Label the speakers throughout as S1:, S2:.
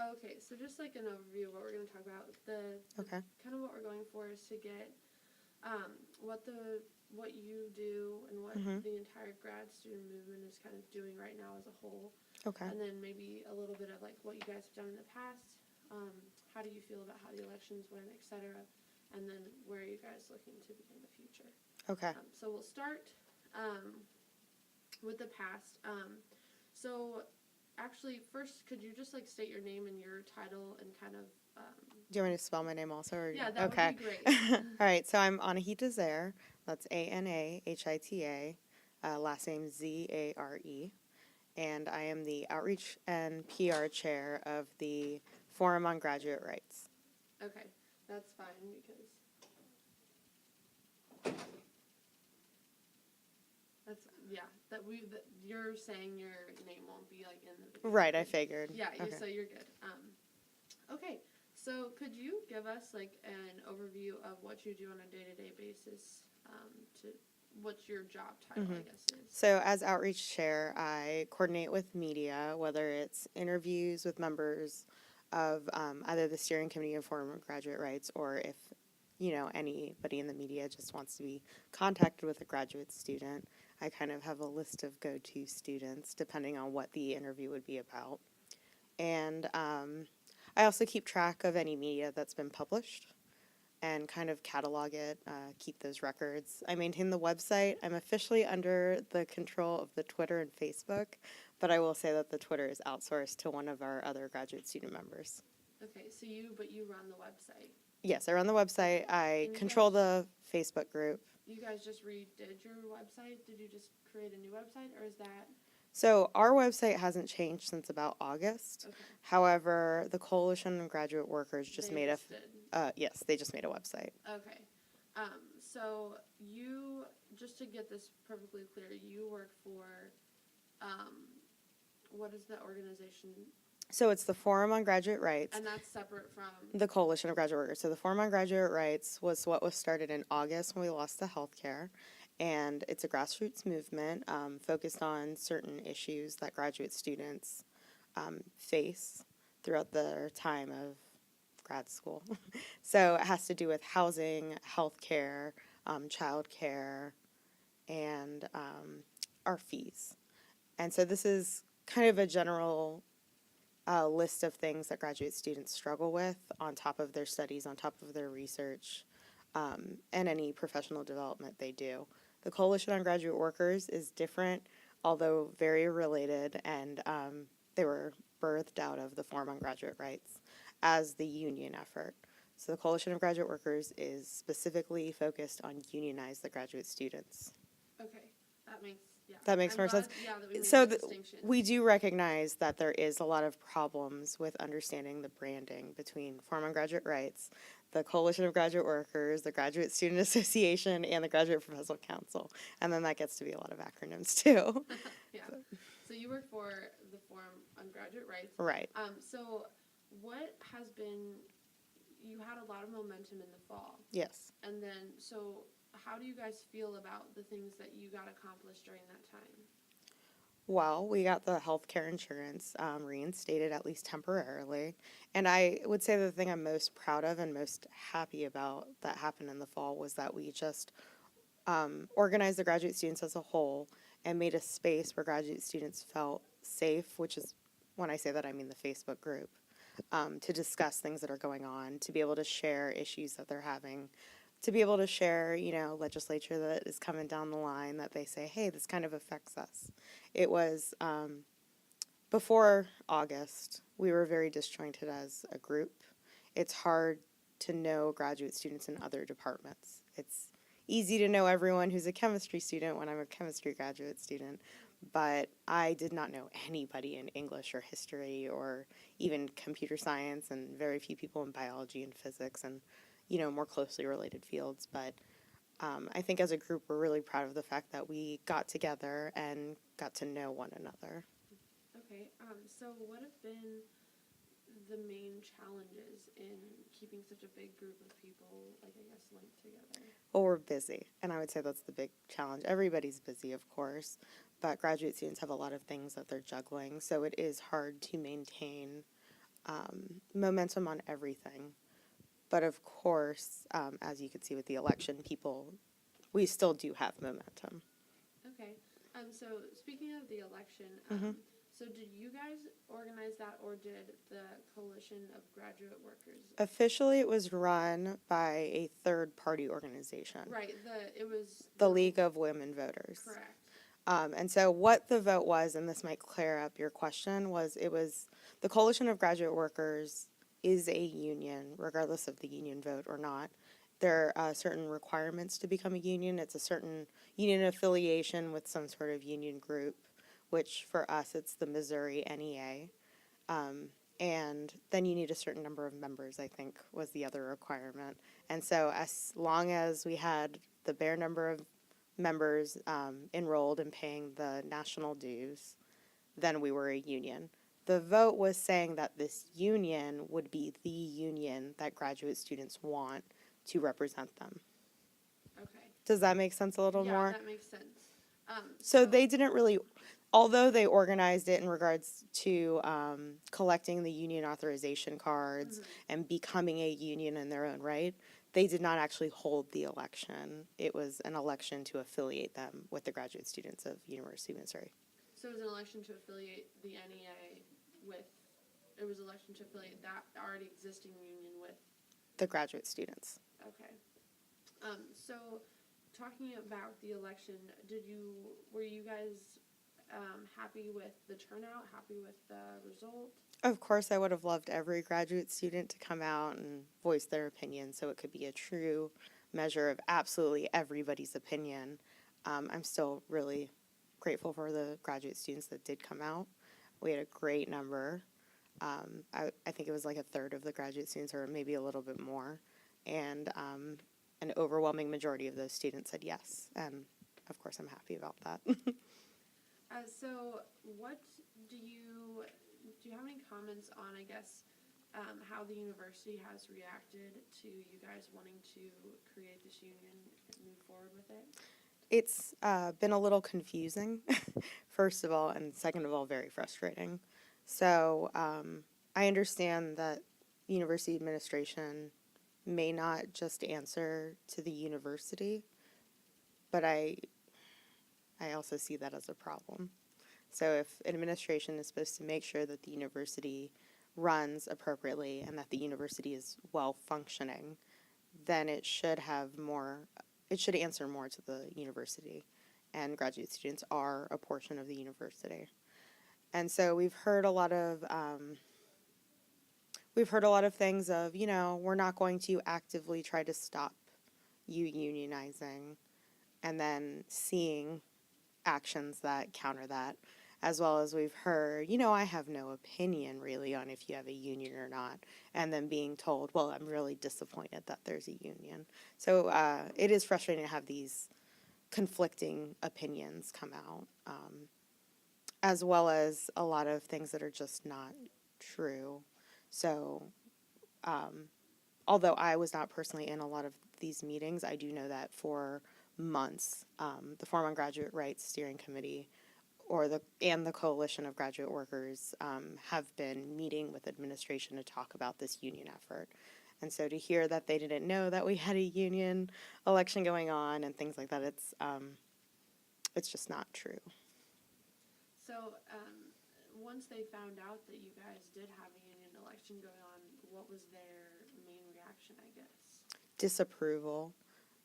S1: Okay, so just like an overview of what we're going to talk about.
S2: Okay.
S1: Kind of what we're going for is to get what you do and what
S2: Mm-hmm.
S1: the entire grad student movement is kind of doing right now as a whole,
S2: Okay.
S1: and then maybe a little bit of like what you guys have done in the past. How do you feel about how the elections went, etc., and then where are you guys looking to begin the future?
S2: Okay.
S1: So we'll start with the past. So actually, first, could you just like state your name and your title and kind of
S2: Do you want me to spell my name also? Or
S1: yeah, that
S2: okay.
S1: would be great.
S2: All right. So I'm Anahita Zare. That's Anahita. Last name Zare. And I am the Outreach and PR Chair of the Forum on Graduate Rights.
S1: Okay, that's fine because that's you're saying your name won't be like in the video.
S2: Right, I figured.
S1: Yeah,
S2: Okay.
S1: so you're good. Okay, so could you give us like an overview of what you do on a day-to-day basis? To what's your job title, I guess is.
S2: So as Outreach Chair, I coordinate with media, whether it's interviews with members of either the steering committee of Forum on Graduate Rights, or if anybody in the media just wants to be contacted with a graduate student. I kind of have a list of go-to students depending on what the interview would be about. And I also keep track of any media that's been published and kind of catalog it, keep those records. I maintain the website. I'm officially under the control of the Twitter and Facebook, but I will say that the Twitter is outsourced to one of our other graduate student members.
S1: Okay, so you run the website.
S2: Yes, I run the website. I
S1: And
S2: control the Facebook group.
S1: You guys just redid your website? Did you just create a new website, or is that?
S2: So our website hasn't changed since about August.
S1: Okay.
S2: However, the Coalition of Graduate Workers just
S1: They
S2: made
S1: just did.
S2: Yes, they just made a website.
S1: Okay. So you, just to get this perfectly clear, you work for, what is the organization?
S2: So it's the Forum on Graduate Rights.
S1: And that's separate from?
S2: The Coalition of Graduate Workers. So the Forum on Graduate Rights was what was started in August when we lost the healthcare. And it's a grassroots movement focused on certain issues that graduate students face throughout their time of grad school. So it has to do with housing, healthcare, childcare, and our fees. And so this is kind of a general list of things that graduate students struggle with on top of their studies, on top of their research, and any professional development they do. The Coalition on Graduate Workers is different, although very related, and they were birthed out of the Forum on Graduate Rights as the union effort. So the Coalition of Graduate Workers is specifically focused on unionize the graduate students.
S1: Okay,
S2: that makes more sense.
S1: Yeah, that we made
S2: So
S1: that distinction.
S2: we do recognize that there is a lot of problems with understanding the branding between Forum on Graduate Rights, the Coalition of Graduate Workers, the Graduate Student Association, and the Graduate Professional Council. And then that gets to be a lot of acronyms too.
S1: Yeah. So you work for the Forum on Graduate Rights.
S2: Right.
S1: So what has been, you had a lot of momentum in the fall.
S2: Yes.
S1: And then, so how do you guys feel about the things that you got accomplished during that time?
S2: Well, we got the health care insurance reinstated, at least temporarily. And I would say the thing I'm most proud of and most happy about that happened in the fall was that we just organized the graduate students as a whole and made a space where graduate students felt safe, which is, when I say that, I mean the Facebook group, to discuss things that are going on, to be able to share issues that they're having, to be able to share, legislature that is coming down the line that they say, hey, this kind of affects us. It was, before August, we were very disjointed as a group. It's hard to know graduate students in other departments. It's easy to know everyone who's a chemistry student when I'm a chemistry graduate student, but I did not know anybody in English or history or even computer science, and very few people in biology and physics and more closely related fields. But I think as a group, we're really proud of the fact that we got together and got to know one another.
S1: Okay, so what have been the main challenges in keeping such a big group of people, like, I guess, linked together?
S2: Well, we're busy, and I would say that's the big challenge. Everybody's busy, of course, but graduate students have a lot of things that they're juggling, so it is hard to maintain momentum on everything. But of course, as you could see with the election, we still do have momentum.
S1: Okay. So speaking of the election,
S2: Mhm.
S1: so did you guys organize that, or did the Coalition of Graduate Workers?
S2: Officially, it was run by a third-party organization,
S1: Right. It was
S2: the League of Women Voters.
S1: correct.
S2: And so what the vote was, and this might clear up your question, was the Coalition of Graduate Workers is a union, regardless of the union vote or not. There are certain requirements to become a union. It's a certain union affiliation with some sort of union group, which for us, it's the Missouri NEA. And then you need a certain number of members, I think, was the other requirement. And so as long as we had the bare number of members enrolled and paying the national dues, then we were a union. The vote was saying that this union would be the union that graduate students want to represent them.
S1: Okay.
S2: Does that make sense a little more?
S1: Yeah, that makes sense.
S2: So they didn't really, although they organized it in regards to collecting the union authorization cards and becoming a union in their own right, they did not actually hold the election. It was an election to affiliate them with the graduate students of University of Missouri.
S1: So it was an election to affiliate the NEA with, it was an election to affiliate that already existing union with
S2: The graduate students.
S1: Okay. So talking about the election, were you guys happy with the turnout, happy with the result?
S2: Of course, I would have loved every graduate student to come out and voice their opinion so it could be a true measure of absolutely everybody's opinion. I'm still really grateful for the graduate students that did come out. We had a great number. I think it was like a third of the graduate students, or maybe a little bit more. And an overwhelming majority of those students said yes. And of course, I'm happy about that.
S1: So what do you have any comments on, I guess, how the university has reacted to you guys wanting to create this union and move forward with it?
S2: It's been a little confusing, first of all, and second of all, very frustrating. So I understand that university administration may not just answer to the university, but I also see that as a problem. So if administration is supposed to make sure that the university runs appropriately and that the university is well functioning, then it should answer more to the university, and graduate students are a portion of the university. And so we've heard a lot of things of, we're not going to actively try to stop you unionizing, and then seeing actions that counter that, as well as we've heard, I have no opinion really on if you have a union or not, and then being told, well, I'm really disappointed that there's a union. So it is frustrating to have these conflicting opinions come out, as well as a lot of things that are just not true. So although I was not personally in a lot of these meetings, I do know that for months, the Forum on Graduate Rights Steering Committee and the Coalition of Graduate Workers have been meeting with administration to talk about this union effort. And so to hear that they didn't know that we had a union election going on and things like that, it's just not true.
S1: So once they found out that you guys did have a union election going on, what was their main reaction, I guess?
S2: Disapproval.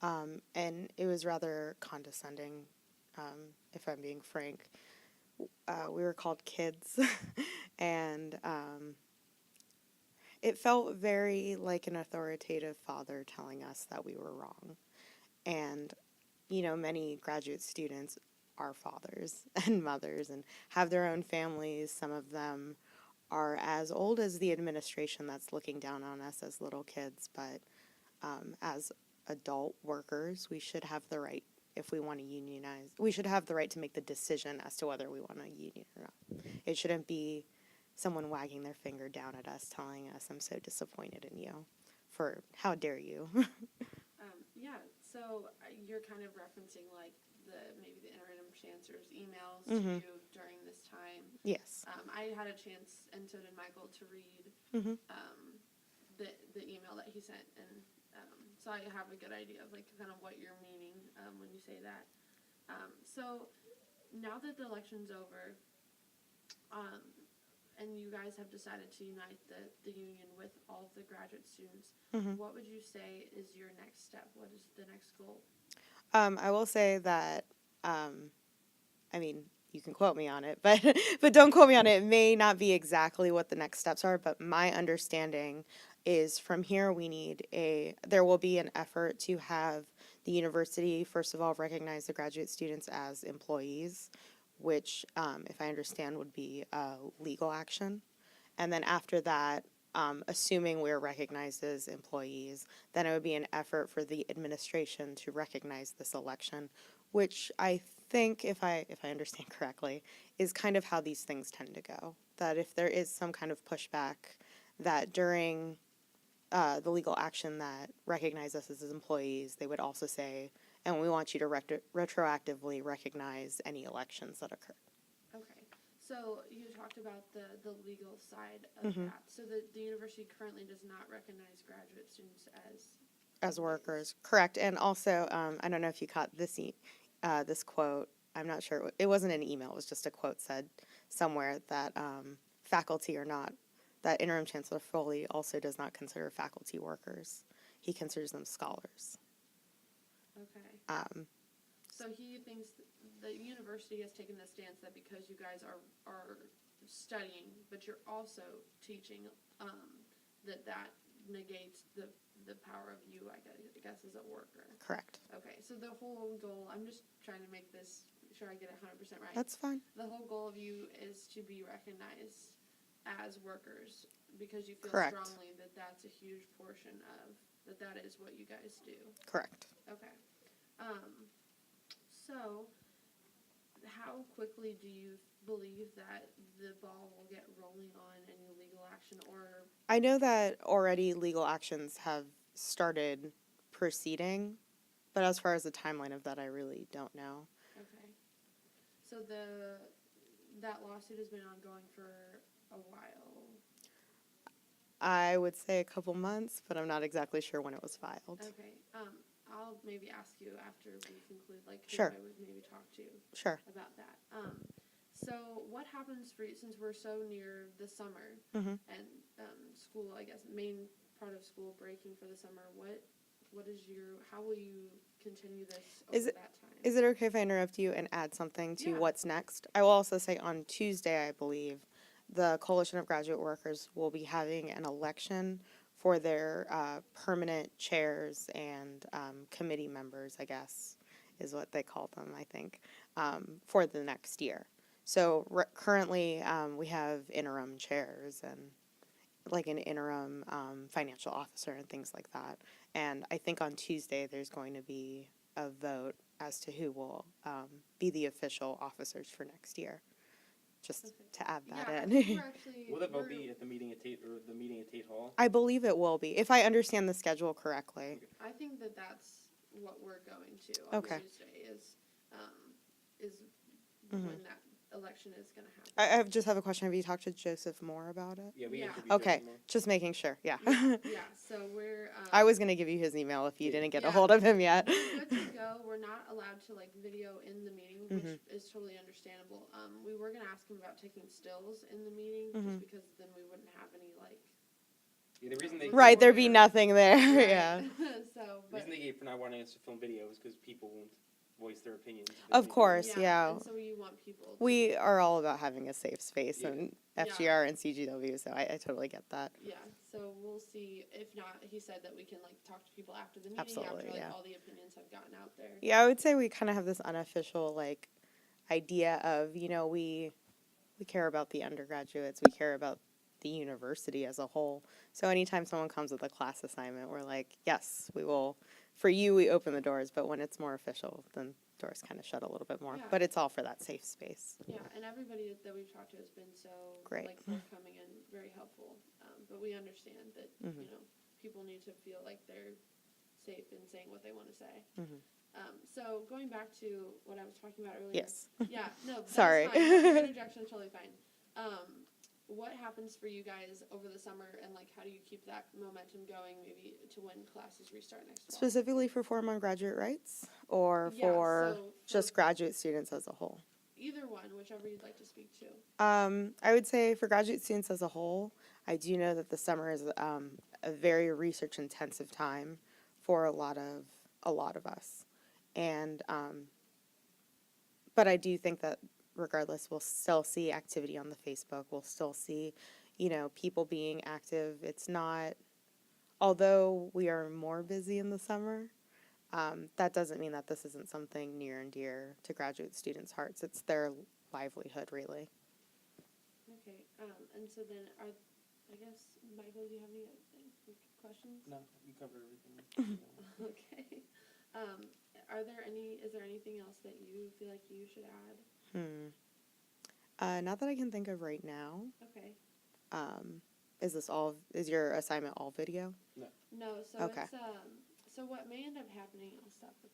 S2: And it was rather condescending, if I'm being frank. We were called kids, and it felt very like an authoritative father telling us that we were wrong. And, many graduate students are fathers and mothers and have their own families. Some of them are as old as the administration that's looking down on us as little kids, but as adult workers, we should have the right, if we want to unionize, we should have the right to make the decision as to whether we want a union or not. It shouldn't be someone wagging their finger down at us telling us, I'm so disappointed in you, for how dare you.
S1: Yeah, so you're kind of referencing like maybe the interim chancellor's emails
S2: Mhm.
S1: to you during this time.
S2: Yes.
S1: I had a chance, and so did Michael, to read
S2: Mhm.
S1: the email that he sent, and so I have a good idea of like kind of what you're meaning when you say that. So now that the election's over, and you guys have decided to unite the union with all of the graduate students,
S2: Mhm.
S1: what would you say is your next step? What is the next goal?
S2: I will say that, I mean, you can quote me on it, but but don't quote me on it. It may not be exactly what the next steps are, but my understanding is from here there will be an effort to have the university, first of all, recognize the graduate students as employees, which, if I understand, would be a legal action. And then after that, assuming we're recognized as employees, then it would be an effort for the administration to recognize this election, which I think, if I understand correctly, is kind of how these things tend to go. That if there is some kind of pushback, that during the legal action that recognizes us as employees, they would also say, and we want you to retroactively recognize any elections that occur.
S1: Okay. So you talked about the legal side of
S2: Mhm.
S1: that. So the university currently does not recognize graduate students
S2: As
S1: employees.
S2: workers, correct. And also, I don't know if you caught this quote. I'm not sure. It wasn't an email. It was just a quote said somewhere that faculty are not, that Interim Chancellor Foley also does not consider faculty workers. He considers them scholars.
S1: Okay.
S2: Um,
S1: So he thinks the university has taken the stance that because you guys are studying, but you're also teaching, that negates the power of you, I guess, as a worker.
S2: correct.
S1: Okay, so the whole goal, I'm just trying to make this sure I get it 100% right.
S2: That's fine.
S1: The whole goal of you is to be recognized as workers because you feel
S2: Correct.
S1: strongly that that's a huge portion of that is what you guys do.
S2: Correct.
S1: Okay. So how quickly do you believe that the ball will get rolling on any legal action, or
S2: I know that already legal actions have started proceeding, but as far as the timeline of that, I really don't know.
S1: okay. So that lawsuit has been ongoing for a while.
S2: I would say a couple months, but I'm not exactly sure when it was filed.
S1: Okay. I'll maybe ask you after we conclude, like, who
S2: Sure.
S1: I would maybe talk to
S2: Sure.
S1: about that. So what happens for you, since we're so near the summer
S2: Mhm.
S1: and school, I guess, main part of school breaking for the summer, what is how will you continue this over that time?
S2: Is it okay if I interrupt you and add something to
S1: Yeah.
S2: what's next? I will also say on Tuesday, I believe, the Coalition of Graduate Workers will be having an election for their permanent chairs and committee members, I guess, is what they call them, I think, for the next year. So currently, we have interim chairs and like an interim financial officer and things like that. And I think on Tuesday there's going to be a vote as to who will be the official officers for next year. Just
S1: Okay.
S2: to add that
S1: Yeah, I
S2: in.
S1: think we're actually.
S3: Will that vote be at the meeting at Tate Hall?
S2: I believe it will be, if I understand the schedule correctly.
S1: I think that's what we're going to on
S2: Okay.
S1: Tuesday is
S2: Mhm.
S1: when that election is going to happen.
S2: I just have a question. Have you talked to Joseph Moore about it?
S3: Yeah, we
S1: Yeah.
S3: interviewed
S2: Okay,
S3: Joseph Moore.
S2: just making sure. Yeah.
S1: Yeah. So we're.
S2: I was gonna give you his email if you
S3: Yeah.
S2: didn't get a
S1: Yeah.
S2: hold of him yet.
S1: We're good to go. We're not allowed to like video in the meeting, which
S2: Mhm.
S1: is totally understandable. We were gonna ask him about taking stills in the meeting,
S2: Mhm.
S1: just because then we wouldn't have any like.
S3: Yeah, the reason they
S2: Right, there'd be
S1: Right.
S2: nothing there.
S1: Right.
S2: Yeah.
S1: So,
S3: the
S1: but
S3: reason they gave for not wanting us to film videos because people won't voice their opinions. if
S2: Of
S3: they see
S2: course.
S3: videos.
S2: yeah.
S1: And so you want people.
S2: We are all about having a safe space
S3: Yeah.
S2: and
S1: Yeah.
S2: FGR and CGW, so I totally get that.
S1: Yeah, so we'll see. If not, he said that we can like talk to people after the meeting,
S2: Absolutely,
S1: after like
S2: yeah.
S1: all the opinions have gotten out there.
S2: Yeah, I would say we kind of have this unofficial like idea of, we care about the undergraduates, we care about the university as a whole. So anytime someone comes with a class assignment, we're like, yes, we will. For you, we open the doors, but when it's more official, then doors kind of shut a little bit more.
S1: Yeah.
S2: But it's all for that safe space.
S1: Yeah, and everybody that we've talked to has been so
S2: Great.
S1: like forthcoming and very helpful. But we understand that
S2: Mhm.
S1: people need to feel like they're safe in saying what they want to say.
S2: Mhm.
S1: So going back to what I was talking about earlier.
S2: Yes.
S1: Yeah, no, that's
S2: Sorry.
S1: fine. Your interjection is totally fine. What happens for you guys over the summer, and like how do you keep that momentum going, maybe to when classes restart next fall?
S2: Specifically for 4-month graduate rights, or
S1: Yeah,
S2: for
S1: so
S2: just graduate students as a whole?
S1: either one, whichever you'd like to speak to.
S2: I would say for graduate students as a whole, I do know that the summer is a very research intensive time for a lot of us, and but I do think that regardless, we'll still see activity on the Facebook. We'll still see, people being active. It's not, although we are more busy in the summer, that doesn't mean that this isn't something near and dear to graduate students' hearts. It's their livelihood, really.
S1: Okay, and so then I guess, Michael, do you have any questions?
S3: No, you covered everything.
S1: Okay. Is there anything else that you feel like you should add?
S2: Not that I can think of right now.
S1: Okay.
S2: Is your assignment all video?
S1: No, so
S2: Okay.
S1: it's, so what may end up happening, I'll stop recording.